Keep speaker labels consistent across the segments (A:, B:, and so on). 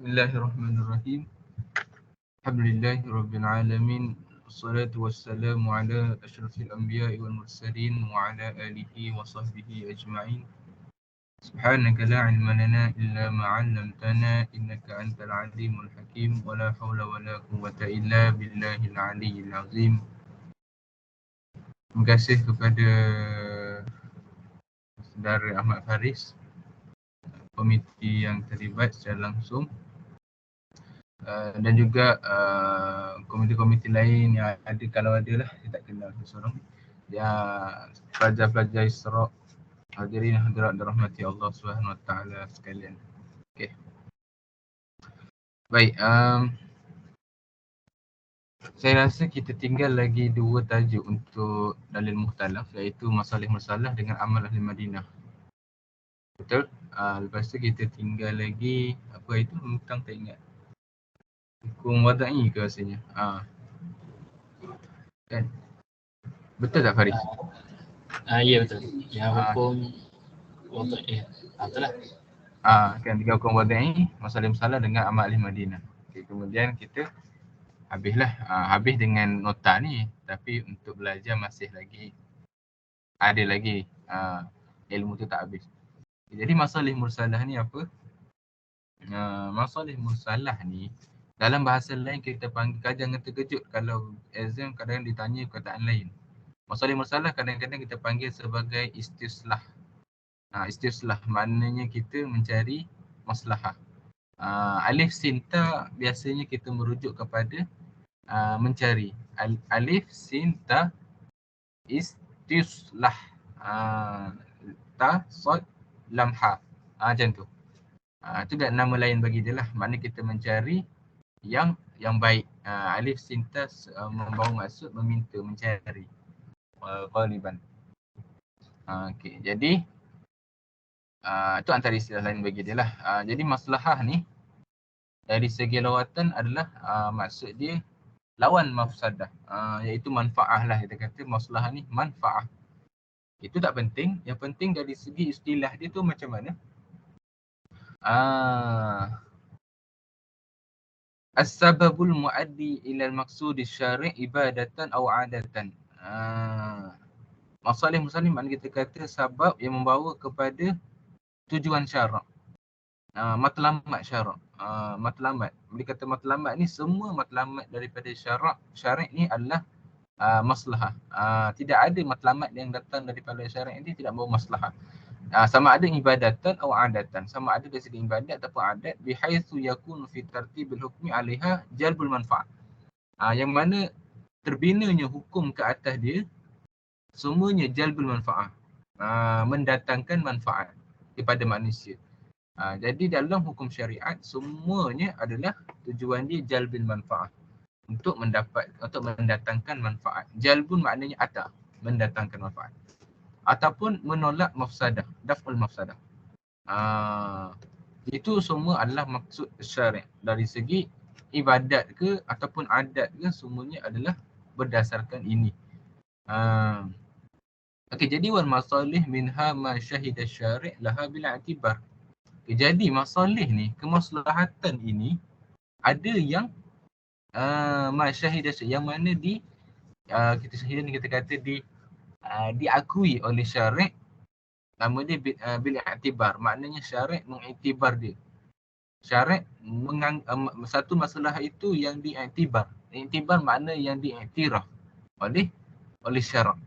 A: Bismillahirrahmanirrahim. Alhamdulillahi alamin. Wassalatu wassalamu ala asyrafil anbiya'i wal mursalin wa ala alihi wa sahbihi ajma'in. Subhanaka la ilma lana illa ma 'allamtana innaka antal alimul hakim wa la haula wa la quwwata illa billahil aliyyil azim. Terima kasih kepada saudara Ahmad Faris, komiti yang terlibat secara langsung, dan juga komiti-komiti lain yang ada, kalau ada lah, saya tak kenal seseorang, ya, pelajar-pelajar Isra', hadirin hadirat dirahmati Allah Subhanahu Wa Taala sekalian. Okey. Baik, saya rasa kita tinggal lagi dua tajuk untuk dalil mukhtalaf, iaitu masalih mursalah dengan amal ahli Madinah. Betul? Lepas tu kita tinggal lagi apa itu, tentang tak ingat. Hukum wada'i ke rasanya? Kan? Betul tak Faris?
B: Ya betul. Yang hukum wada'i. Betul lah.
A: Kan tiga hukum wada'i, masalah mursalah dengan amal ahli Madinah. Okay, kemudian kita habislah, habis dengan nota ni, tapi untuk belajar masih lagi ada lagi, ilmu tu tak habis. Jadi masalih mursalah ni apa? Masalih mursalah ni dalam bahasa lain kita panggil, jangan terkejut kalau exam kadang-kadang ditanya perkataan lain. Masalih mursalah kadang-kadang kita panggil sebagai istislah. Istislah maknanya kita mencari maslahah. Alif sin ta biasanya kita merujuk kepada mencari. Alif sin ta istislah. Ta sad lam ha. Macam tu. Itu dah nama lain bagi dia lah. Maknanya kita mencari yang baik. Alif sin ta membawa maksud meminta, mencari. Qaliban. Okey, jadi itu antara istilah lain bagi dia lah. Jadi maslahah ni dari segi lawatan adalah maksud dia lawan mafsadah, iaitu manfaah lah. Kita kata maslahah ni manfaah. Itu tak penting, yang penting dari segi istilah dia tu macam mana. As-sababul muaddi ila al-maqsudi syari' ibadatan aw adatan. Masalih muslim maknanya kita kata sebab yang membawa kepada tujuan syarak. Matlamat syarak. Matlamat. Bila kata matlamat ni, semua matlamat daripada syarak ni adalah maslahah. Tidak ada matlamat yang datang daripada syarak ini tidak bawa maslahah. Sama ada ibadatan atau adatan, sama ada dari segi ibadat ataupun adat, bihaitsu yakunu fi tartibil hukmi 'alaiha jalbul manfaat. Yang mana terbinanya hukum ke atas dia semuanya jalbul manfaat, mendatangkan manfaat kepada manusia. Jadi dalam hukum syariat semuanya adalah tujuan dia jalbil manfaat, untuk mendatangkan manfaat. Jalbun maknanya ata, mendatangkan manfaat, ataupun menolak mafsadah, daf'ul mafsadah. Itu semua adalah maksud syariat. Dari segi ibadat ke ataupun adat ke, semuanya adalah berdasarkan ini. Okey, jadi wal masalih minha ma syahida syari' laha bila i'tibar. Okay, jadi masalih ni, kemaslahatan ini ada yang ma syahida, yang mana kita syahida ni kita kata diakui oleh syari'. Nama dia bil i'tibar, maknanya syari' mengiktibar dia. Syari' satu masalah itu yang diiktibar. Iktibar makna yang diiktiraf oleh syara'.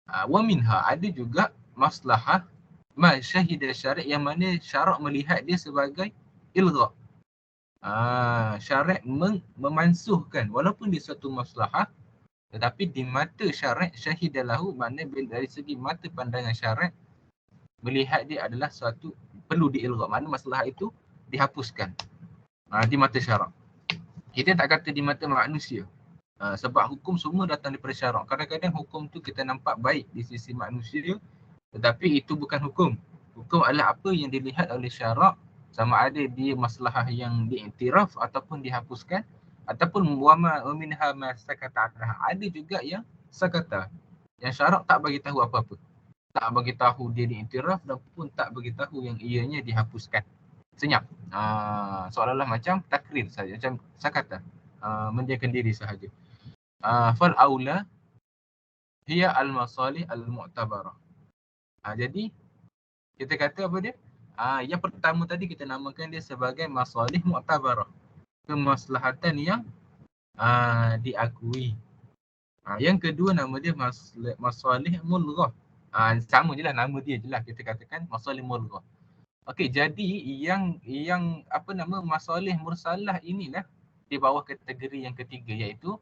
A: Wa minha, ada juga maslahah ma syahida syari' yang mana syara' melihat dia sebagai ilgha. Syari' memansuhkan walaupun dia suatu maslahah, tetapi di mata syari' syahidalahu, makna dari segi mata pandangan syari' melihat dia adalah suatu perlu diilgha, makna masalah itu dihapuskan di mata syarak. Kita tak kata di mata manusia, sebab hukum semua datang daripada syarak. Kadang-kadang hukum tu kita nampak baik di sisi manusia, tetapi itu bukan hukum. Hukum adalah apa yang dilihat oleh syarak, sama ada dia maslahah yang diiktiraf ataupun dihapuskan, ataupun wama minha ma sakata anha. Ada juga yang sakata, yang syarak tak bagi tahu apa-apa, tak bagi tahu dia diiktiraf dan pun tak bagi tahu yang ianya dihapuskan. senyap. Seolah-olah macam takrir saja, macam sakatan, mendiamkan diri sahaja. Fal aula hiya al-masalih al-mu'tabarah. Jadi kita kata apa dia? Yang pertama tadi kita namakan dia sebagai masalih mu'tabarah, kemaslahatan yang diakui. Yang kedua nama dia masalih mulghah. Sama je lah, nama dia je lah, kita katakan masalih mulghah. Okey, jadi yang apa nama masalih mursalah inilah di bawah kategori yang ketiga, iaitu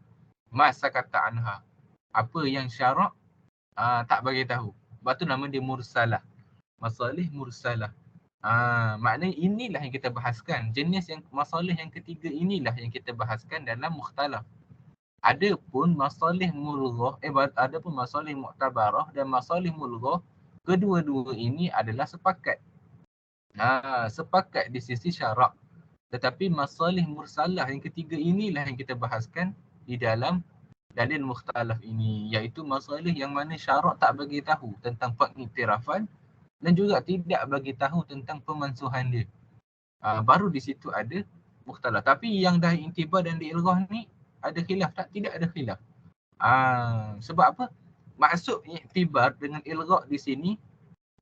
A: masakata anha. Apa yang syarak tak bagi tahu. Sebab tu nama dia mursalah. Masalih mursalah. Maknanya inilah yang kita bahaskan. Jenis yang masalih yang ketiga inilah yang kita bahaskan dalam mukhtalaf. Adapun masalih mulghah, adapun masalih mu'tabarah dan masalih mulghah, kedua-dua ini adalah sepakat. Sepakat di sisi syarak. Tetapi masalih mursalah yang ketiga inilah yang kita bahaskan di dalam dalil mukhtalaf ini, iaitu masalih yang mana syarak tak bagi tahu tentang pengiktirafan dan juga tidak bagi tahu tentang pemansuhan dia. Baru di situ ada mukhtalaf. Tapi yang dah intibar dan diilghah ni ada khilaf tak? Tidak ada khilaf. Sebab apa? Maksud iktibar dengan ilghah di sini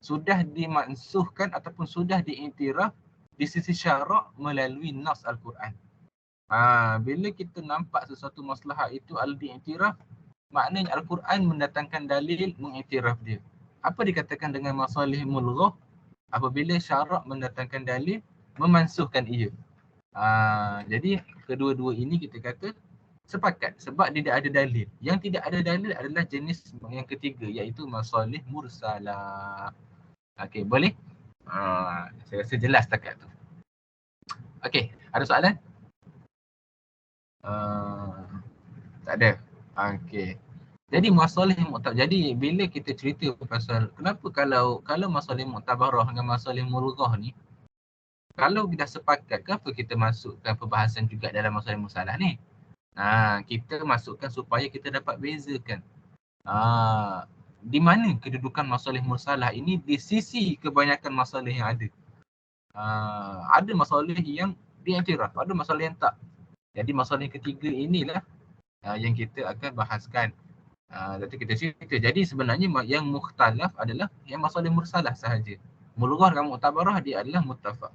A: sudah dimansuhkan ataupun sudah diiktiraf di sisi syarak melalui nas Al-Quran. Bila kita nampak sesuatu maslahah itu al-diiktiraf, maknanya Al-Quran mendatangkan dalil mengiktiraf dia. Apa dikatakan dengan masalih mulghah? Apabila syarak mendatangkan dalil memansuhkan ia. Jadi kedua-dua ini kita kata sepakat sebab tidak ada dalil. Yang tidak ada dalil adalah jenis yang ketiga, iaitu masalih mursalah. Okey, boleh? Saya rasa jelas setakat tu. Okey, ada soalan? Tak ada. Okey. Jadi masalih mu'tabarah. Jadi bila kita cerita pasal kenapa kalau masalih mu'tabarah dengan masalih mulghah ni, kalau kita sepakat, kenapa kita masukkan perbahasan juga dalam masalih mursalah ni? Kita masukkan supaya kita dapat bezakan di mana kedudukan masalih mursalah ini di sisi kebanyakan masalah yang ada. Ada masalah yang diiktiraf, ada masalah yang tak. Jadi masalah yang ketiga inilah yang kita akan bahaskan. Nanti kita cerita. Jadi sebenarnya yang mukhtalaf adalah yang masalah mursalah sahaja. Mulghah dan mu'tabarah dia adalah muttafaq.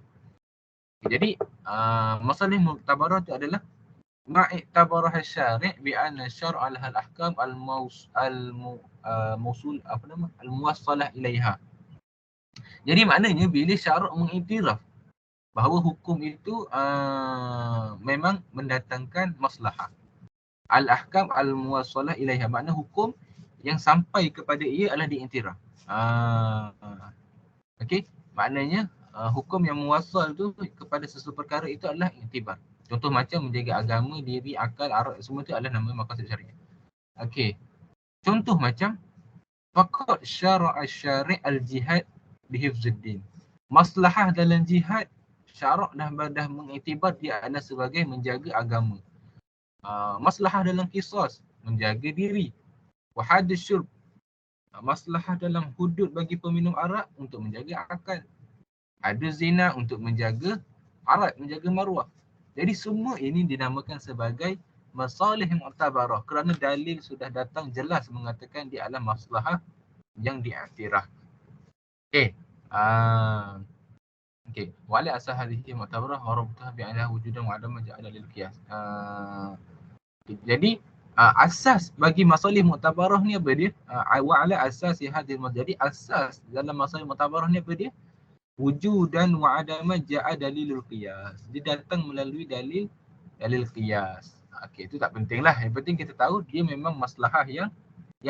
A: Jadi masalah mu'tabarah itu adalah ma'iktabarah syari' bi anna syar'a lahal ahkam al-mawsul al-muwassalah ilaiha. Jadi maknanya bila syarak mengiktiraf bahawa hukum itu memang mendatangkan maslahah. Al-ahkam al-muwassalah ilaiha, makna hukum yang sampai kepada ia adalah diiktiraf. Okey, maknanya hukum yang muwassal tu kepada sesuatu perkara itu adalah iktibar. Contoh macam menjaga agama, diri, akal, arak, semua itu adalah nama maqasid syariah. Okey. Contoh macam faqad syara'a syari' al-jihad bihifzuddin. Maslahah dalam jihad, syarak dah mengiktibar dia adalah sebagai menjaga agama. Maslahah dalam qisas, menjaga diri. Wa haddus syurb, maslahah dalam hudud bagi peminum arak untuk menjaga akal. Ada zina untuk menjaga arat, menjaga maruah. Jadi semua ini dinamakan sebagai masalih mu'tabarah kerana dalil sudah datang jelas mengatakan dia adalah maslahah yang diiktiraf. Okey. Okey. Wala asah hadhihi mu'tabarah wa rabtaha bi anna wujudan wa adaman ja'ala lil qiyas. Jadi asas bagi masalih mu'tabarah ni apa dia? Wa ala asas hadhihi. Jadi asas dalam masalih mu'tabarah ni apa dia? Wujudan wa adaman ja'a dalilul qiyas. Dia datang melalui dalil qiyas. Okey, itu tak penting lah. Yang penting kita tahu dia memang maslahah yang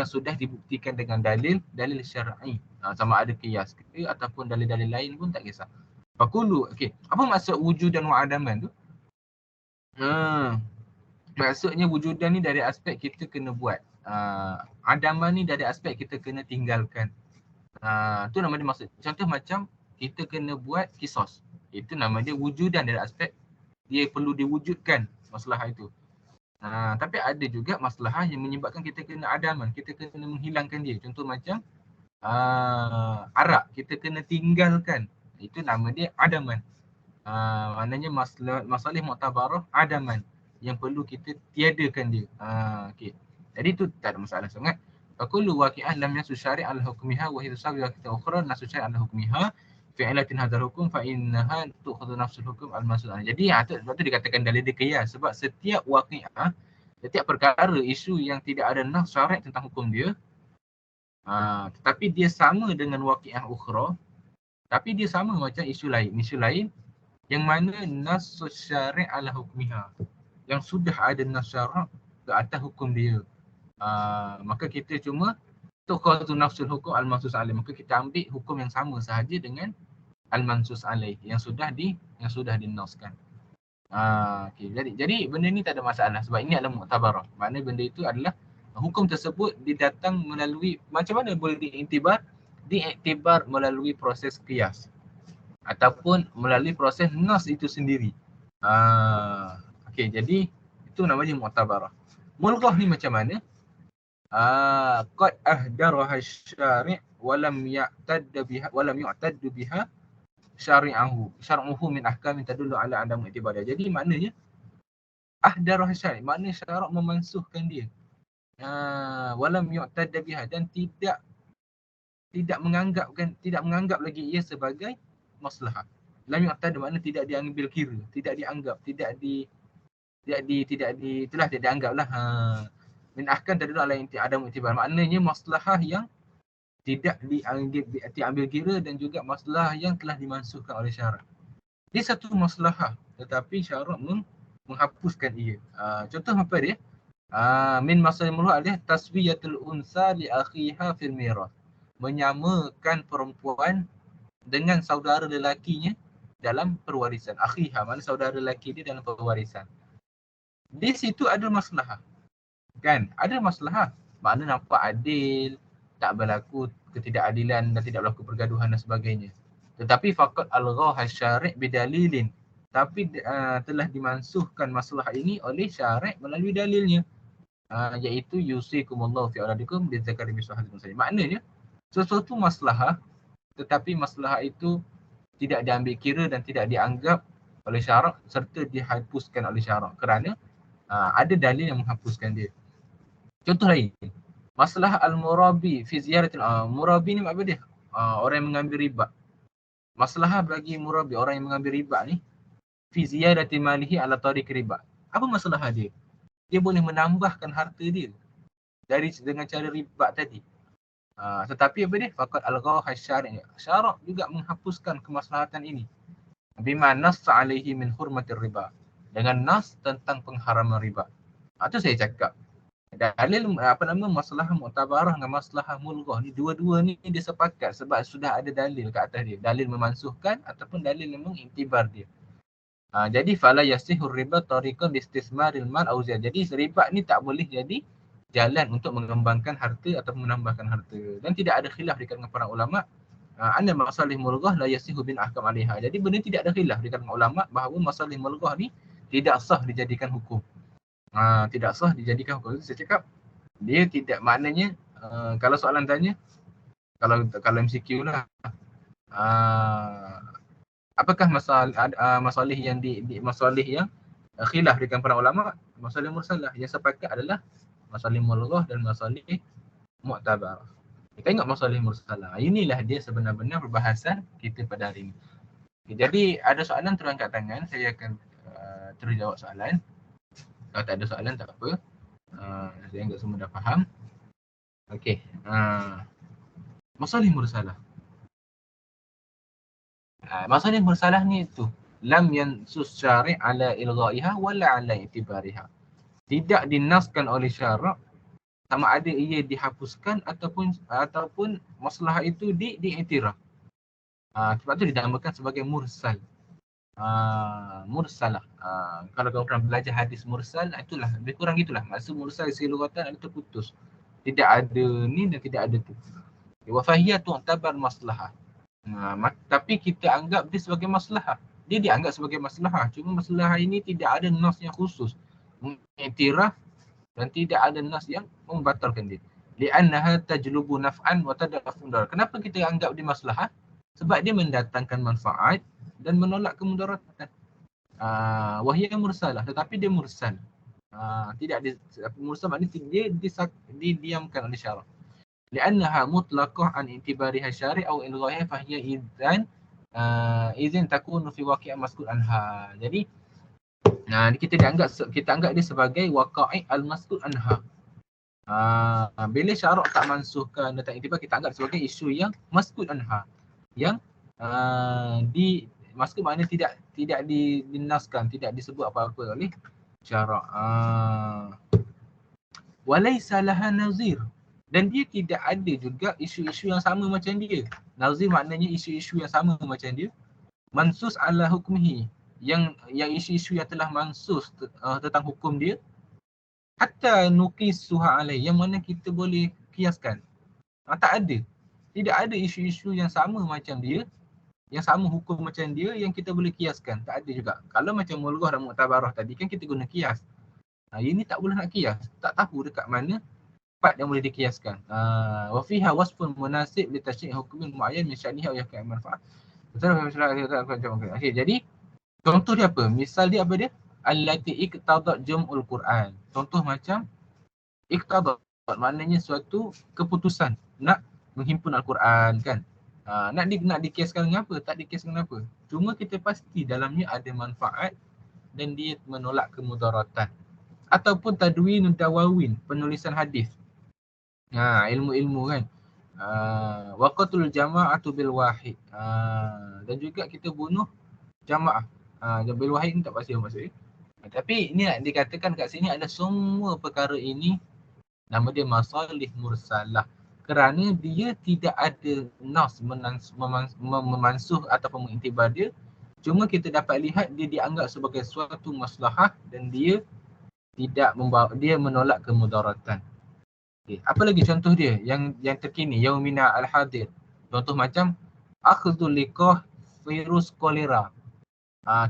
A: sudah dibuktikan dengan dalil syar'i. Sama ada qiyas ke ataupun dalil-dalil lain pun tak kisah. Faqulu, okey. Apa maksud wujudan wa adaman tu? Maksudnya wujudan ni dari aspek kita kena buat. Adaman ni dari aspek kita kena tinggalkan. Tu nama dia maksud. Contoh macam kita kena buat qisas. Itu nama dia wujudan dari aspek dia perlu diwujudkan masalah itu. Tapi ada juga masalah yang menyebabkan kita kena adaman, kita kena menghilangkan dia. Contoh macam arak, kita kena tinggalkan. Itu nama dia adaman. Maknanya masalih mu'tabarah adaman, yang perlu kita tiadakan dia. Okey. Jadi itu tak ada masalah sangat. Fakulu waqi'ah lam yasu syari' ala hukmiha wa hiya tusawi waqi'ah ukhra nasu syari' ala hukmiha fi'latin hadzal hukum fa innaha tu'khadhu nafsul hukum al-mas'ul. Jadi sebab tu dikatakan dalil dia qiyas, sebab setiap waqi'ah, setiap perkara isu yang tidak ada nas syari' tentang hukum dia, tetapi dia sama dengan waqi'ah ukhra, tapi dia sama macam isu lain yang mana nas syari' ala hukmiha, yang sudah ada nas syara' ke atas hukum dia. Maka kita cuma tuqatu nafsul hukum al-mansus alaih, maka kita ambil hukum yang sama sahaja dengan al-mansus alaih yang sudah dinaskan. Okay. Jadi benda ni tak ada masalah sebab ini adalah mu'tabarah. Maknanya benda itu adalah hukum tersebut didatang melalui, macam mana boleh diiktibar? Diiktibar melalui proses qiyas ataupun melalui proses nas itu sendiri. Okey, jadi itu namanya mu'tabarah. Mulghah ni macam mana? Qad ahdaraha asy-syari' wa lam yu'tadd biha syar'uhu min ahkamin tadullu ala adam i'tibariyah. Jadi maknanya ahdaraha asy-syari', maknanya syarak memansuhkan dia. Wa lam yu'tadd biha, dan tidak menganggap lagi ia sebagai maslahah. Lam yu'tadd maknanya tidak diambil kira, tidak dianggap, tidak dianggaplah. Min ahkam tadullu ala adam i'tibar, maknanya maslahah yang tidak diambil kira dan juga maslahah yang telah dimansuhkan oleh syarak. Dia satu maslahah tetapi syarak menghapuskan ia. Contoh apa dia? Min masalih mulhah adalah taswiyatul unsa li akhiha fil mirath, menyamakan perempuan dengan saudara lelakinya dalam perwarisan. Akhiha maknanya saudara lelaki dia dalam perwarisan. Di situ ada maslahah. Kan? Ada maslahah. Makna nampak adil, tak berlaku ketidakadilan dan tidak berlaku pergaduhan dan sebagainya. Tetapi faqat alghaha syari' bidalilin, tapi telah dimansuhkan masalah ini oleh syari' melalui dalilnya, iaitu yusikumullahu fi auladikum bidzakari mislu hadzal unsayyin. Maknanya sesuatu maslahah tetapi maslahah itu tidak diambil kira dan tidak dianggap oleh syarak serta dihapuskan oleh syarak kerana ada dalil yang menghapuskan dia. Contoh lain, masalah al-murabi fi ziyaratil murabi ni apa dia? Orang yang mengambil riba. Masalah bagi murabi, orang yang mengambil riba ni, fi ziyarati malihi ala tariq riba. Apa masalah dia? Dia boleh menambahkan harta dia dengan cara riba tadi. Tetapi apa dia? Faqad alghaha syari'. Syarak juga menghapuskan kemaslahatan ini. Bima nassa alaihi min hurmatir riba. Dengan nas tentang pengharaman riba. Itu saya cakap. Dalil masalah mu'tabarah dengan masalah mulghah ni, dua-dua ni dia sepakat sebab sudah ada dalil ke atas dia. Dalil memansuhkan ataupun dalil yang mengiktibar dia. Jadi fala yasihur riba tariqan listismaril mal au ziyad. Jadi riba ni tak boleh jadi jalan untuk mengembangkan harta atau menambahkan harta. Dan tidak ada khilaf di kalangan para ulama anna masalih mulghah la yasihu bin ahkam alaiha. Jadi benda tidak ada khilaf di kalangan ulama bahawa masalih mulghah ni tidak sah dijadikan hukum. Tidak sah dijadikan hukum. Saya cakap dia tidak, maknanya kalau soalan tanya, kalau MCQ lah, apakah masalih yang masalih yang khilaf dengan para ulama? Masalih mursalah yang sepakat adalah masalih mulghah dan masalih mu'tabarah. Kita tengok masalih mursalah. Inilah dia sebenar-benar perbahasan kita pada hari ini. Jadi ada soalan terus angkat tangan, saya akan terus jawab soalan. Kalau tak ada soalan tak apa. Saya anggap semua dah faham. Okey. Masalih mursalah. Masalih mursalah ni tu lam yansus syari' ala ilghaiha wala ala i'tibariha. Tidak dinaskan oleh syarak sama ada ia dihapuskan ataupun masalah itu diiktiraf. Sebab tu dinamakan sebagai mursal. Mursalah. Kalau kau pernah belajar hadis mursal, itulah lebih kurang gitulah. Maksud mursal silugatan ada terputus. Tidak ada ni dan tidak ada tu. Wa fahiya tu'tabar maslahah. Tapi kita anggap dia sebagai maslahah. Dia dianggap sebagai maslahah. Cuma maslahah ini tidak ada nas yang khusus mengiktiraf dan tidak ada nas yang membatalkan dia. Li'annaha tajlubu naf'an wa tad'afu dar. Kenapa kita anggap dia maslahah? Sebab dia mendatangkan manfaat dan menolak kemudaratan. Wahia mursalah, tetapi dia mursal. Tidak di, mursal maknanya dia didiamkan oleh syarak. Li'annaha mutlaqah an i'tibariha syari' aw ilghaiha fahiya idzan takunu fi waqi' mas'ul anha. Jadi kita anggap dia sebagai waqa'i al-mas'ul anha. Bila syarak tak mansuhkan dan tak iktibar, kita anggap sebagai isu yang mas'ul anha, yang mas'ul maknanya tidak dinaskan, tidak disebut apa-apa oleh syarak. Walaysa laha nazir, dan dia tidak ada juga isu-isu yang sama macam dia. Nazir maknanya isu-isu yang sama macam dia. Mansus ala hukmihi, yang isu-isu yang telah mansus tentang hukum dia. Hatta nuqisuha alai, yang mana kita boleh kiaskan. Tak ada. Tidak ada isu-isu yang sama macam dia, yang sama hukum macam dia yang kita boleh kiaskan. Tak ada juga. Kalau macam mulghah dan mu'tabarah tadi kan kita guna kias. Ini tak boleh nak kias. Tak tahu dekat mana part yang boleh dikiaskan. Wa fiha wasfun munasib li tashri' hukmin muayyan min sya'nihi aw yaqi' manfaat. Okey, jadi contoh dia apa? Misal dia apa dia? Allati iqtadat jam'ul Quran. Contoh macam iqtadat maknanya suatu keputusan nak menghimpun Al-Quran kan. Nak dikiaskan dengan apa? Tak dikiaskan dengan apa. Cuma kita pasti dalamnya ada manfaat dan dia menolak kemudaratan. Ataupun tadwinun dawawin, penulisan hadis. Ilmu-ilmu kan. Waqatul jama'atu bil wahid. Dan juga kita bunuh jama'ah. Bil wahid ni tak pasti maksudnya. Tapi ini nak dikatakan kat sini ada semua perkara ini nama dia masalih mursalah. Kerana dia tidak ada nas memansuh ataupun mengiktibar dia. Cuma kita dapat lihat dia dianggap sebagai suatu maslahah dan dia tidak dia menolak kemudaratan. Okay. Apa lagi contoh dia yang terkini, yaumina al-hadir. Contoh macam akhdhul liqah virus kolera.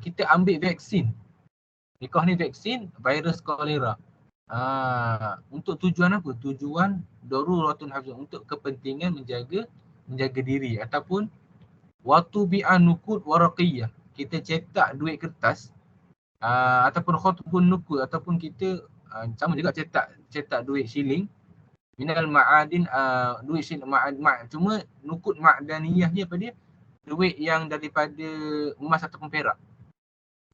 A: Kita ambil vaksin. Liqah ni vaksin virus kolera. Untuk tujuan apa? Tujuan daruratun hafizun, untuk kepentingan menjaga diri, ataupun watu bi'an nuqud waraqiyah. Kita cetak duit kertas, ataupun khutbun nuqud, ataupun kita sama juga cetak duit shilling minal ma'adin, duit shilling cuma nuqud ma'daniyah ni apa dia? Duit yang daripada emas ataupun perak.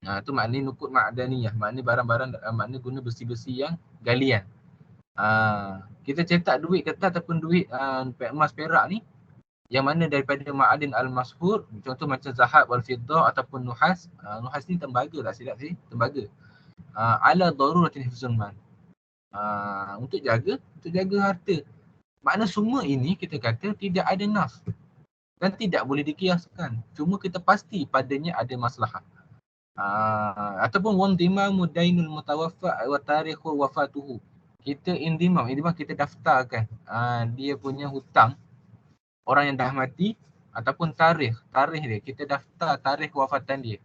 A: Tu maknanya nuqud ma'daniyah, maknanya barang-barang, maknanya guna besi-besi yang galian. Kita cetak duit kertas ataupun duit emas perak ni yang mana daripada ma'adin al-mashhur, contoh macam zahab wal fiddah ataupun nuhas. Nuhas ni tembaga tak silap sih, tembaga. Ala daruratin hifzun mal. Untuk jaga harta. Makna semua ini kita kata tidak ada nas dan tidak boleh dikiaskan. Cuma kita pasti padanya ada maslahah. Ataupun wandimamu dainul mutawaffa wa tarikhu wafatuhu. Kita indimam kita daftarkan dia punya hutang orang yang dah mati, ataupun tarikh dia, kita daftar tarikh wafatan dia.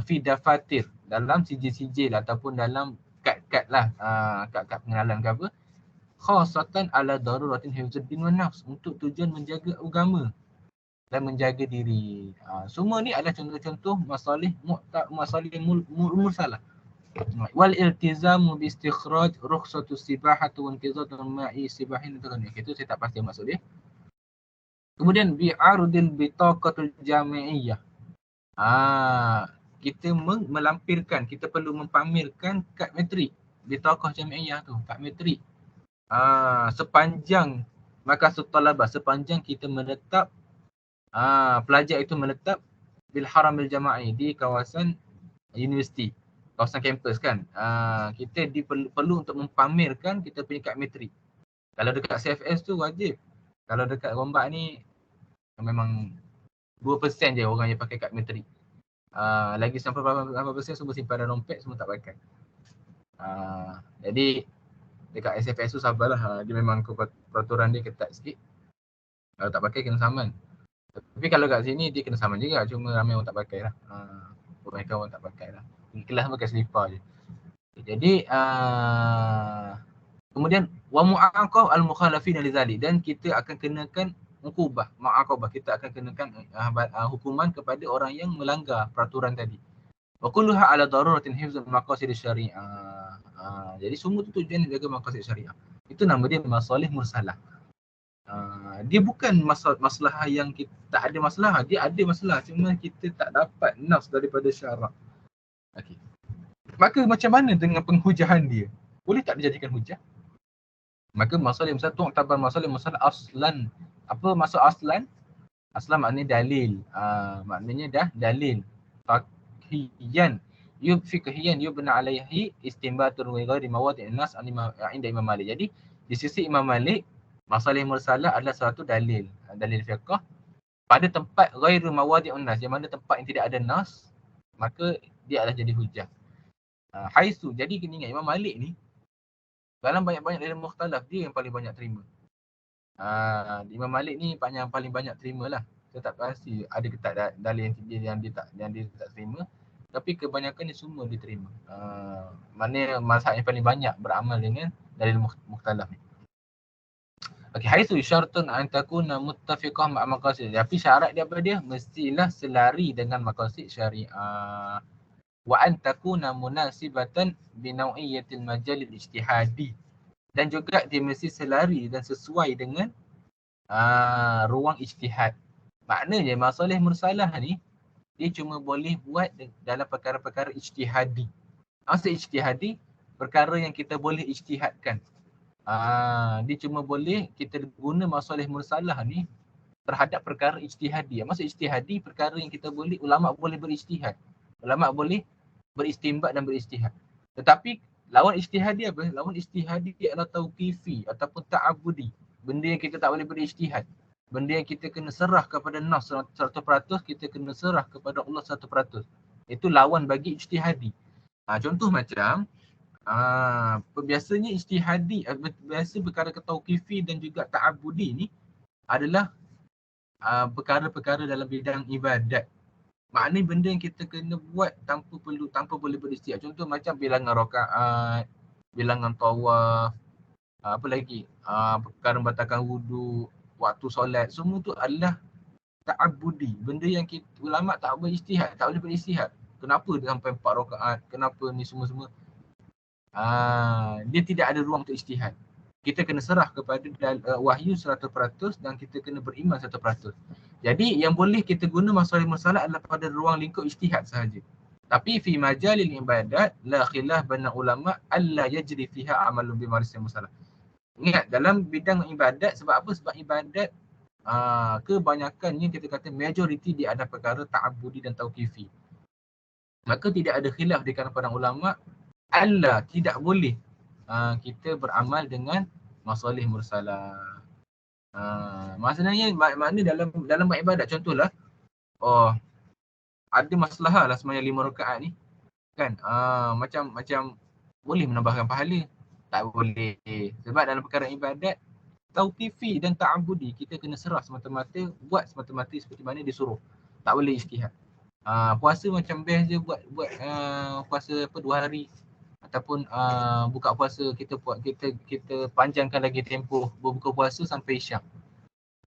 A: Fi dafatir, dalam sijil-sijil ataupun dalam kad-kad lah, kad-kad pengenalan ke apa. Khasatan ala daruratin hifzuddin wa nafs, untuk tujuan menjaga agama dan menjaga diri. Semua ni adalah contoh-contoh masalih mursalah. Wal iltizamu bi istikhraj rukhsatu sibahatu wa intizatu ma'i sibahin, itu saya tak pasti maksud dia. Kemudian bi'ardil bitaqatul jami'iyah. Kita melampirkan, kita perlu mempamerkan kad metrik. Bitaqah jami'iyah tu, kad metrik. Sepanjang makasut talabah, sepanjang kita menetap, pelajar itu menetap bil haramil jama'i, di kawasan universiti, kawasan kampus kan. Kita perlu untuk mempamerkan kita punya kad metrik. Kalau dekat CFS tu wajib. Kalau dekat Gombak ni memang 2% je orang yang pakai kad metrik. Lagi sampai berapa persen semua simpan dalam dompet, semua tak pakai. Jadi dekat SFS tu sabarlah, dia memang peraturan dia ketat sikit. Kalau tak pakai kena saman. Tapi kalau kat sini dia kena saman juga, cuma ramai orang tak pakai lah. Kebanyakan orang tak pakai lah. Kelas pakai selipar je. Jadi kemudian wa mu'aqab al-mukhalafin li zalik, dan kita akan kenakan uqubah, mu'aqabah, kita akan kenakan hukuman kepada orang yang melanggar peraturan tadi. Wa kulluha ala daruratin hifzul maqasid syariah. Jadi semua tu tujuan jaga maqasid syariah. Itu nama dia masalih mursalah. Dia bukan masalah yang kita tak ada masalah, dia ada masalah, cuma kita tak dapat nas daripada syarak. Okey. Maka macam mana dengan penghujahan dia? Boleh tak dijadikan hujah? Maka masalah yang satu tabar masalah aslan. Apa maksud aslan? Aslan maknanya dalil. Maknanya dah dalil. Fiqhiyan. Fiqhiyan yubna alaihi istinbatun wa ghairi mawadi'in nas inda Imam Malik. Jadi di sisi Imam Malik, masalah mursalah adalah satu dalil. Dalil fiqh pada tempat ghairu mawadi'un nas, yang mana tempat yang tidak ada nas, maka dia adalah jadi hujah. Haisu. Jadi kena ingat Imam Malik ni dalam banyak-banyak dalil mukhtalaf, dia yang paling banyak terima. Imam Malik ni yang paling banyak terima lah. Saya tak pasti ada ke tak dalil yang dia tak terima, tapi kebanyakan ni semua diterima. Mana mazhab yang paling banyak beramal dengan dalil mukhtalaf ni. Okey, haitsu syartun an takuna muttafiqah ma' maqasid. Tapi syarat dia apa dia? Mestilah selari dengan maqasid syariah. Wa an takuna munasibatan bi nau'iyatil majalil ijtihadi. Dan juga dia mesti selari dan sesuai dengan ruang ijtihad. Maknanya masalah mursalah ni dia cuma boleh buat dalam perkara-perkara ijtihadi. Maksud ijtihadi, perkara yang kita boleh ijtihadkan. Dia cuma boleh kita guna masalah mursalah ni terhadap perkara ijtihadi. Maksud ijtihadi, perkara yang kita boleh, ulama boleh berijtihad. Ulama boleh beristimbat dan berijtihad. Tetapi lawan ijtihadi apa? Lawan ijtihadi adalah tauqifi ataupun ta'abudi. Benda yang kita tak boleh berijtihad. Benda yang kita kena serah kepada nas 100%, kita kena serah kepada Allah 100%. Itu lawan bagi ijtihadi. Contoh macam biasanya ijtihadi, biasa perkara tauqifi dan juga ta'abudi ni adalah perkara-perkara dalam bidang ibadat. Maknanya benda yang kita kena buat tanpa boleh berijtihad. Contoh macam bilangan rakaat, bilangan tawaf, apa lagi? Perkara membatalkan wudu, waktu solat, semua tu adalah ta'abudi. Benda yang ulama tak boleh ijtihad, tak boleh berijtihad. Kenapa dia sampai 4 rakaat? Kenapa ni semua-semua? Dia tidak ada ruang untuk ijtihad. Kita kena serah kepada wahyu 100% dan kita kena beriman 100%. Jadi yang boleh kita guna masalah adalah pada ruang lingkup ijtihad sahaja. Tapi fi majalil ibadat la khilaf baina ulama alla yajri fiha amalun bi marisil musalah. Ingat, dalam bidang ibadat, sebab apa? Sebab ibadat kebanyakannya kita kata majoriti dia ada perkara ta'abudi dan tauqifi. Maka tidak ada khilaf di kalangan para ulama alla tidak boleh kita beramal dengan masalah mursalah. Maksudnya makna dalam ibadat, contohlah ada masalah lah sembahyang 5 rakaat ni kan, macam boleh menambahkan pahala? Tak boleh. Sebab dalam perkara ibadat tauqifi dan ta'abudi, kita kena serah semata-mata, buat semata-mata seperti mana disuruh. Tak boleh ijtihad. Puasa macam best je buat puasa 2 hari ataupun buka puasa kita panjangkan lagi tempoh berbuka puasa sampai isyak.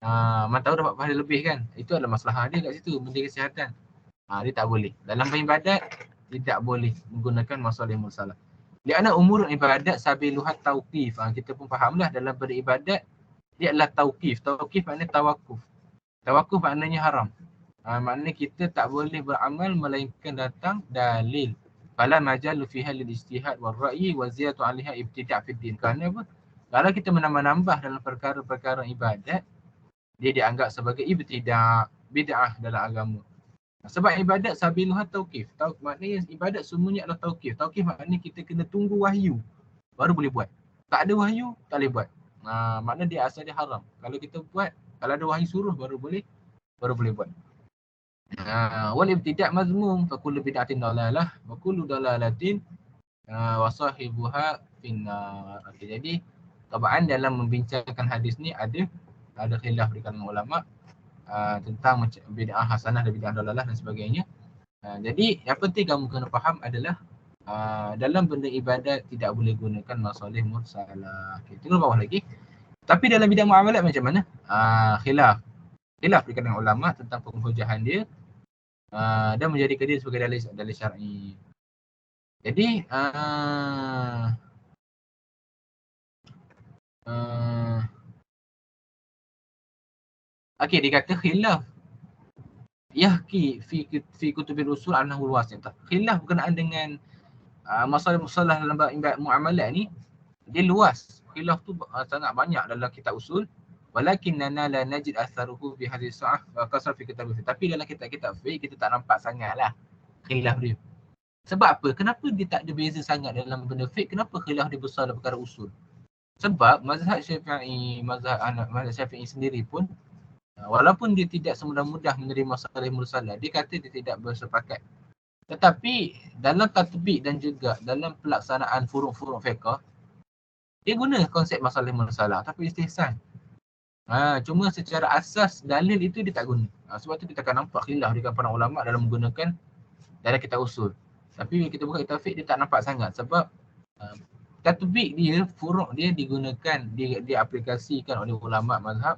A: Mana tahu dapat pahala lebih kan. Itu adalah masalah dia kat situ, benda kesihatan. Dia tak boleh. Dalam beribadat tidak boleh menggunakan masalah mursalah. Lianna umur ibadat sabiluhat tauqif. Kita pun fahamlah dalam beribadat dia adalah tauqif. Tauqif maknanya tawakuf. Tawakuf maknanya haram. Maknanya kita tak boleh beramal melainkan datang dalil. Fala majalu fiha lil ijtihad wal ra'yi wa ziyadatu 'alaiha ibtida' fid din. Kerana apa? Kalau kita menambah-nambah dalam perkara-perkara ibadat, dia dianggap sebagai ibtida', bid'ah dalam agama. Sebab ibadat sabiluha tauqif. Maknanya ibadat semuanya adalah tauqif. Tauqif maknanya kita kena tunggu wahyu baru boleh buat. Tak ada wahyu, tak boleh buat. Maknanya dia asal dia haram. Kalau kita buat, kalau ada wahyu suruh baru boleh buat. Wal ibtida' mazmum fa kullu bid'atin dalalah wa kullu dalalatin wa sahibuha finnar. Okey, jadi tabaan dalam membincangkan hadis ni ada khilaf di kalangan ulama tentang bid'ah hasanah dan bid'ah dalalah dan sebagainya. Jadi yang penting kamu kena faham adalah dalam benda ibadat tidak boleh gunakan masalah mursalah. Okey, tengok bawah lagi. Tapi dalam bidang muamalat macam mana? Khilaf berkaitan dengan ulama tentang penghujahan dia dan menjadikan dia sebagai dalil syar'i. Jadi okey, dia kata khilaf yahki fi kutubil usul annahu wasitah. Khilaf berkenaan dengan masalah-masalah dalam bab muamalat ni dia luas. Khilaf tu sangat banyak dalam kitab usul. Walakinnana la najid atharuhu fi hadhihi sa'ah wa qasar fi kitab fiqh. Tapi dalam kitab-kitab fiqh kita tak nampak sangatlah khilaf dia. Sebab apa? Kenapa dia tak ada beza sangat dalam benda fiqh? Kenapa khilaf dia besar dalam perkara usul? Sebab mazhab Syafi'i sendiri pun walaupun dia tidak semudah-mudah menerima masalah mursalah, dia kata dia tidak bersepakat. Tetapi dalam tatbik dan juga dalam pelaksanaan furuk-furuk fiqh, dia guna konsep masalah mursalah tapi istihsan. Cuma secara asas dalil itu dia tak guna. Sebab tu kita akan nampak khilaf dengan para ulama dalam menggunakan dalam kitab usul. Tapi bila kita buka kitab fiqh dia tak nampak sangat sebab tatbik dia, furuk dia digunakan, diaplikasikan oleh ulama mazhab.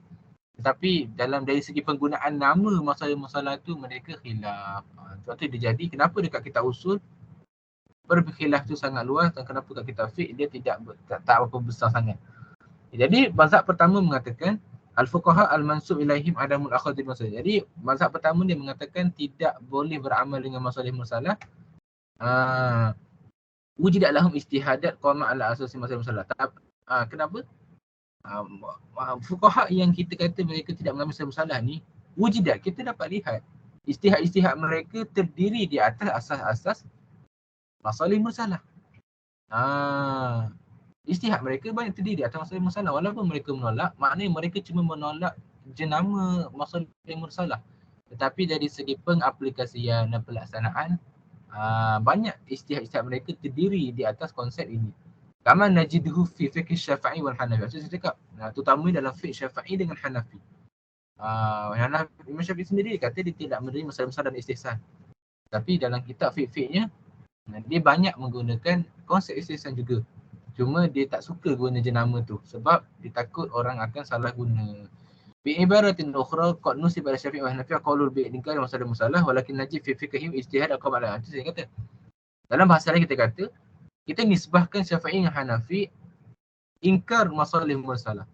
A: Tetapi dalam dari segi penggunaan nama masalah-masalah tu mereka khilaf. Sebab tu dia jadi kenapa dekat kitab usul berkhilaf tu sangat luas dan kenapa kat kitab fiqh dia tak apa besar sangat. Jadi mazhab pertama mengatakan al-fuqaha al-mansub ilaihim adamul akhadh bil masalah. Jadi mazhab pertama dia mengatakan tidak boleh beramal dengan masalah mursalah. Wujidat lahum istihadat qama ala asasi masalah. Kenapa? Fuqaha yang kita kata mereka tidak mengambil masalah ni, wujidat kita dapat lihat istihad mereka terdiri di atas asas-asas masalah mursalah. Istihad mereka banyak terdiri di atas masalah mursalah. Walaupun mereka menolak, maknanya mereka cuma menolak jenama masalah mursalah. Tetapi dari segi pengaplikasian dan pelaksanaan, banyak istihad mereka terdiri di atas konsep ini. Kama najiduhu fi fiqh Syafi'i wal Hanafi. Saya cakap, terutama dalam fiqh Syafi'i dengan Hanafi. Imam Syafi'i sendiri kata dia tidak menerima masalah dan istihsan. Tapi dalam kitab fiqh-fiqhnya, dia banyak menggunakan konsep istihsan juga. Cuma dia tak suka guna jenama tu sebab dia takut orang akan salah guna. Bi ibaratin ukhra qad nusib ala Syafi'i wa Hanafi qaulul bi inkar masalah walakin najib fi fiqhihim ijtihad aqam ala. Itu saya kata. Dalam bahasa lain kita kata kita nisbahkan Syafi'i dan Hanafi ingkar masalah mursalah.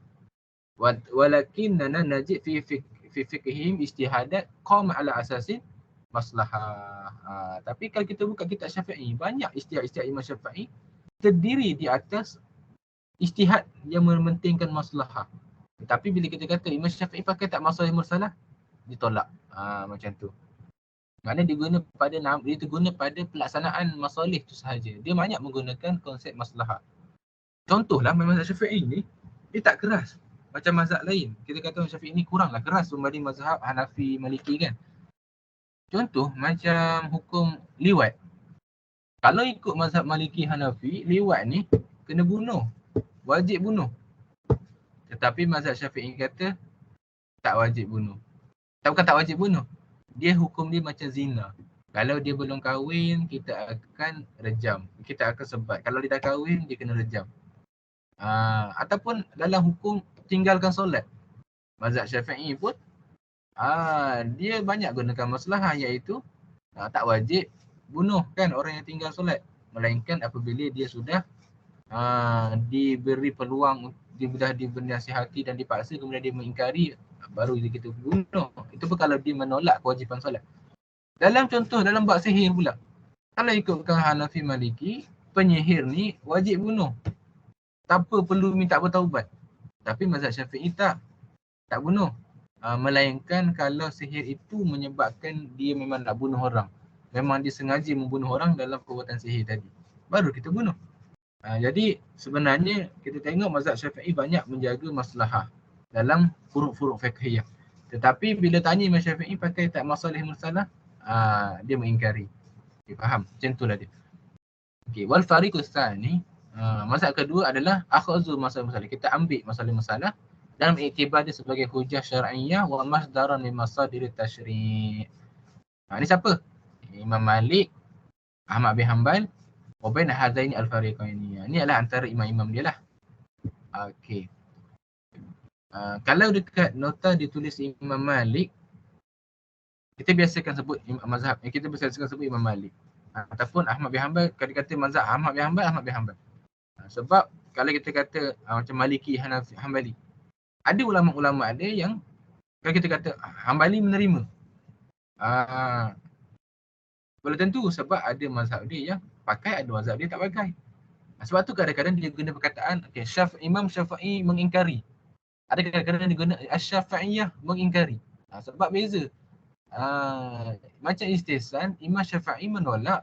A: Walakinna najib fi fiqhihim ijtihadat qam ala asasin maslahah. Tapi kalau kita buka kitab Syafi'i, banyak istihad Imam Syafi'i terdiri di atas istihad yang mementingkan maslahah. Tetapi bila kita kata Imam Syafi'i pakai tak masalah mursalah, ditolak. Macam tu. Maknanya dia guna pada pelaksanaan masalih tu sahaja. Dia banyak menggunakan konsep maslahah. Contohlah mazhab Syafi'i ni, dia tak keras macam mazhab lain. Kita kata mazhab Syafi'i ni kuranglah keras berbanding mazhab Hanafi, Maliki kan. Contoh macam hukum liwat. Kalau ikut mazhab Maliki, Hanafi, liwat ni kena bunuh. Wajib bunuh. Tetapi mazhab Syafi'i kata tak wajib bunuh. Bukan tak wajib bunuh. Dia hukum dia macam zina. Kalau dia belum kahwin, kita akan rejam. Kita akan sebat. Kalau dia dah kahwin, dia kena rejam. Ataupun dalam hukum tinggalkan solat. Mazhab Syafi'i pun dia banyak gunakan maslahah iaitu tak wajib bunuh kan orang yang tinggal solat. Melainkan apabila dia sudah diberi peluang, dia sudah dinasihati dan dipaksa kemudian dia mengingkari, baru kita bunuh. Itu pun kalau dia menolak kewajipan solat. Dalam contoh dalam bab sihir pula, kalau ikutkan Hanafi, Maliki, penyihir ni wajib bunuh. Tanpa perlu minta bertaubat. Tapi mazhab Syafi'i tak bunuh. Melainkan kalau sihir itu menyebabkan dia memang nak bunuh orang. Memang dia sengaja membunuh orang dalam perbuatan sihir tadi. Baru kita bunuh. Jadi sebenarnya kita tengok mazhab Syafi'i banyak menjaga maslahah dalam furuk-furuk fiqhiyah. Tetapi bila tanya Imam Syafi'i pakai tak masalah mursalah, dia mengingkari. Okay, faham? Macam itulah dia. Okey, wal fariqus tsani, mazhab kedua adalah akhadhu masalah mursalah. Kita ambil masalah mursalah dalam iktibar dia sebagai hujah syar'iyyah wa masdaran min masadir tasyri'. Ini siapa? Imam Malik, Ahmad bin Hanbal, wa bain hadaini al-fariqaini. Ini adalah antara imam-imam dia lah. Okey. Kalau dekat nota ditulis Imam Malik, kita biasakan sebut mazhab, kita biasakan sebut Imam Malik. Ataupun Ahmad bin Hanbal, kalau kata mazhab Ahmad bin Hanbal, Ahmad bin Hanbal. Sebab kalau kita kata macam Maliki, Hanafi, Hanbali, ada ulama-ulama ada yang kalau kita kata Hanbali menerima. Belum tentu, sebab ada mazhab dia yang pakai, ada mazhab dia tak pakai. Sebab tu kadang-kadang dia guna perkataan Imam Syafi'i mengingkari. Ada kadang-kadang dia guna Asy-Syafi'iyah mengingkari. Sebab beza. Macam Istihsan, Imam Syafi'i menolak,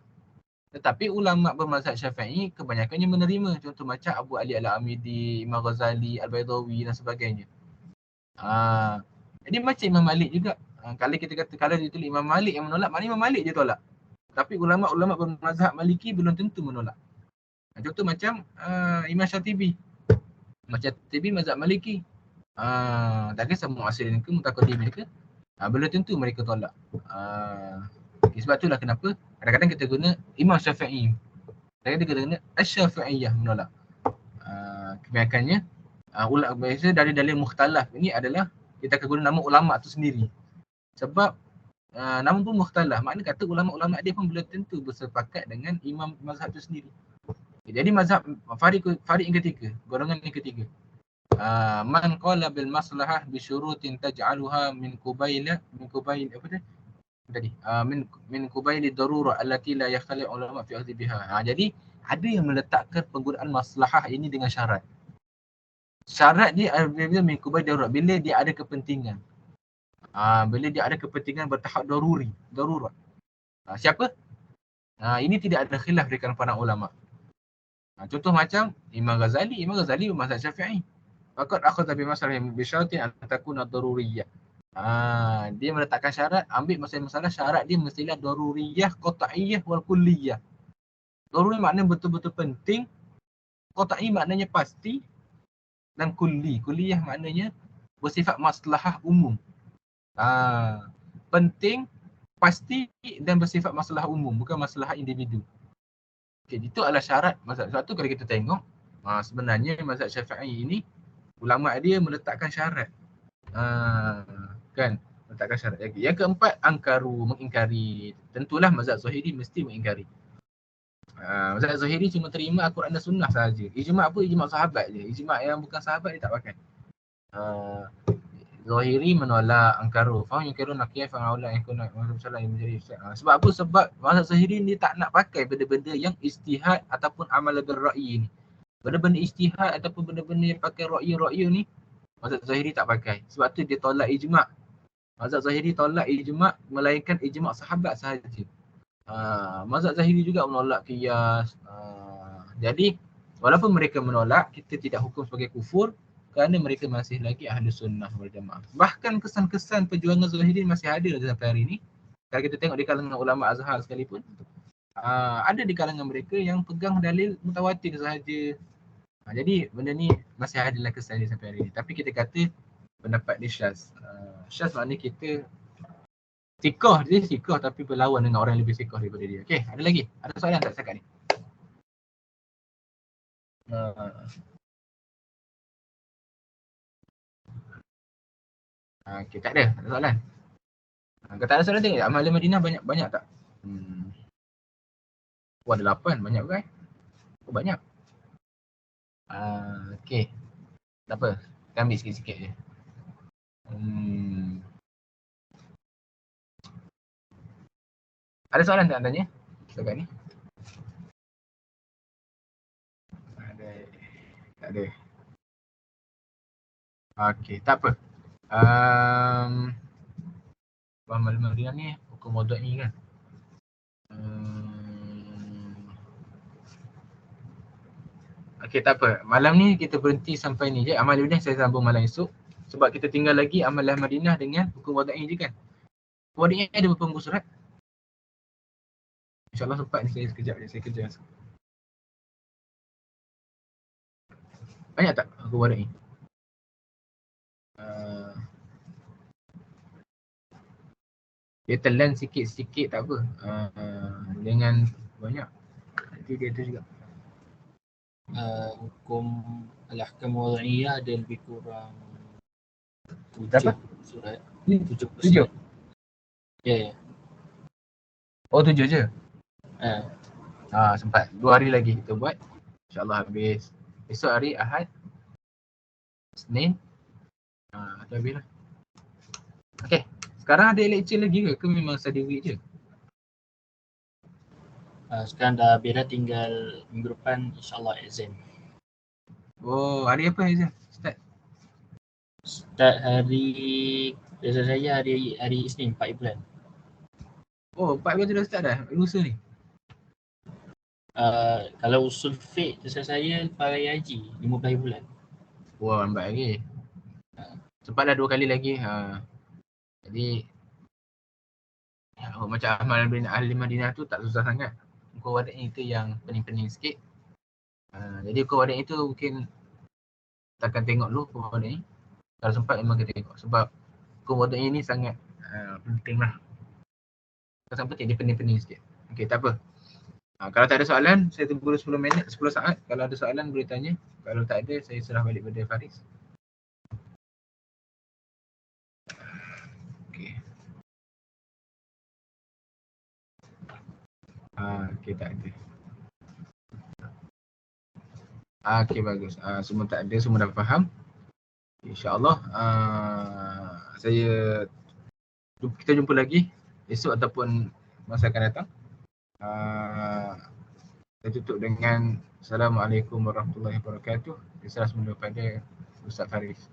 A: tetapi ulama bermazhab Syafi'i kebanyakannya menerima. Contoh macam Abu Ali Al-Amidi, Imam Ghazali, Al-Baydawi dan sebagainya. Jadi macam Imam Malik juga. Kalau kita kata kalau dia tulis Imam Malik yang menolak, maknanya Imam Malik dia tolak. Tapi ulama-ulama bermazhab Maliki belum tentu menolak. Contoh macam Imam Syatibi. Imam Syatibi mazhab Maliki. Tak kisah mu'asirin ke, mutaqaddimin ke, belum tentu mereka tolak. Sebab itulah kenapa kadang-kadang kita guna Imam Syafi'i. Kadang-kadang kita guna Asy-Syafi'iyah menolak. Kebanyakannya biasa dari dalil mukhtalaf ini adalah kita akan guna nama ulama tu sendiri. Sebab nama pun mukhtalaf, maknanya kata ulama-ulama dia pun belum tentu bersepakat dengan imam mazhab tu sendiri. Jadi mazhab Farid yang ketiga, golongan yang ketiga. Man qala bil maslahah bi syurutin taj'aluha min qubail apa tu? Tadi min qubail darurah allati la yakhtali ulama fi akhdhi biha. Jadi ada yang meletakkan penggunaan maslahah ini dengan syarat. Syarat dia bila min qubail darurah, bila dia ada kepentingan. Bila dia ada kepentingan bertahap darurat. Siapa? Ini tidak ada khilaf di kalangan para ulama. Contoh macam Imam Ghazali bermazhab Syafi'i. Faqad akhadha bi maslahin bi syaratin an takuna daruriyah. Dia meletakkan syarat, ambil masalah syarat dia mestilah daruriyah, qat'iyah wal kulliyah. Daruri maknanya betul-betul penting, qat'i maknanya pasti, dan kulliyah maknanya bersifat maslahah umum. Penting, pasti dan bersifat masalah umum, bukan masalah individu. Itu adalah syarat mazhab. Sebab tu kalau kita tengok, sebenarnya mazhab Syafi'i ini ulama dia meletakkan syarat. Kan? Meletakkan syarat. Yang keempat, mengingkari. Tentulah mazhab Zahiri mesti mengingkari. Mazhab Zahiri cuma terima Al-Quran dan Sunnah sahaja. Ijma' apa? Ijma' sahabat je. Ijma' yang bukan sahabat dia tak pakai. Zahiri menolak, angkaru. Faham yang kira nak kaya fa'aulah yang kuna masalah yang menjadi sebab apa? Sebab mazhab Zahiri ni tak nak pakai benda-benda yang ijtihad ataupun amal bil-ra'i ni. Benda-benda ijtihad ataupun benda-benda yang pakai ra'yu ni, mazhab Zahiri tak pakai. Sebab tu dia tolak ijma'. Mazhab Zahiri tolak ijma' melainkan ijma' sahabat sahaja. Mazhab Zahiri juga menolak qiyas. Jadi walaupun mereka menolak, kita tidak hukum sebagai kufur kerana mereka masih lagi ahli sunnah wal jamaah. Bahkan kesan-kesan perjuangan Zahiri masih ada sampai hari ini. Kalau kita tengok di kalangan ulama Azhar sekalipun, ada di kalangan mereka yang pegang dalil mutawatir sahaja. Jadi benda ni masih ada dalam kesan dia sampai hari ini. Tapi kita kata pendapat dia syaz. Syaz maknanya kita sikoh tapi berlawan dengan orang yang lebih sikoh daripada dia. Okey, ada lagi? Ada soalan tak setakat ni? Okay, tak ada soalan. Kalau tak ada soalan tengok Amal Madinah banyak tak? Ada 8, banyak bukan? Banyak. Okay, tak apa, kita ambil sikit-sikit je. Ada soalan tak tanya setakat ni? Tak ada. Okay, tak apa. Amal Madinah ni hukum wadai kan? Okay, tak apa. Malam ni kita berhenti sampai ni je. Amal Madinah saya sambung malam esok. Sebab kita tinggal lagi Amal Madinah dengan hukum wadai je kan? Wadai ada berapa muka surat? InsyaAllah sempat ni saya sekejap je, saya kerja. Banyak tak hukum wadai? Dia telan sikit-sikit tak apa. Dengan banyak. Nanti dia tu juga.
B: Hukum al-ahkam wad'iyah ada lebih kurang
A: Berapa?
B: Surat
A: 7.
B: 7. Ya.
A: Oh 7 je. Sempat 2 hari lagi kita buat. InsyaAllah habis. Esok hari Ahad, Senin, tu habis lah. Okay, sekarang ada lecture lagi ke memang study week je?
B: Sekarang dah beda, tinggal minggu depan insyaAllah exam.
A: Oh, hari apa exam?
B: Start hari, biasa saya hari Isnin 4 bulan.
A: Oh, 4 bulan tu dah start dah? Lusa ni?
B: Kalau usul fiqh biasa saya pakai haji 15 bulan.
A: Wah, lambat lagi. Sempat dah 2 kali lagi. Jadi macam amal ahli Madinah tu tak susah sangat. Hukum wadah itu yang pening-pening sikit. Jadi hukum wadah itu mungkin takkan tengok dulu hukum wadah ni. Kalau sempat memang kita tengok sebab hukum wadah ini sangat penting lah. Pasal penting dia pening-pening sikit. Okay, tak apa. Kalau tak ada soalan, saya tunggu 10 minit, 10 saat. Kalau ada soalan boleh tanya. Kalau tak ada, saya serah balik pada Faris. Okay. Okay, tak ada. Okay, bagus. Semua tak ada, semua dah faham. InsyaAllah kita jumpa lagi esok ataupun masa akan datang. Saya tutup dengan Assalamualaikum warahmatullahi wabarakatuh. Saya semula pada Ustaz Faris.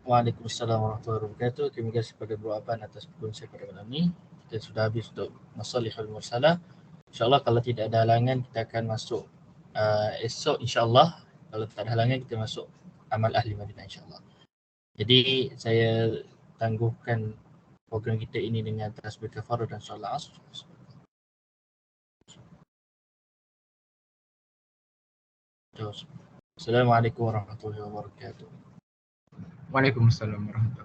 B: Waalaikumsalam warahmatullahi wabarakatuh. Terima kasih kepada Bro Aban atas perkongsian pada malam ni. Kita sudah habis untuk Masalihul Mursalah. InsyaAllah kalau tidak ada halangan kita akan masuk esok insyaAllah. Kalau tak ada halangan kita masuk Amal Ahli Madinah insyaAllah. Jadi saya tangguhkan program kita ini dengan tasbih kafarah dan solat asr. Assalamualaikum warahmatullahi wabarakatuh.
A: Waalaikumsalam warahmatullahi wabarakatuh.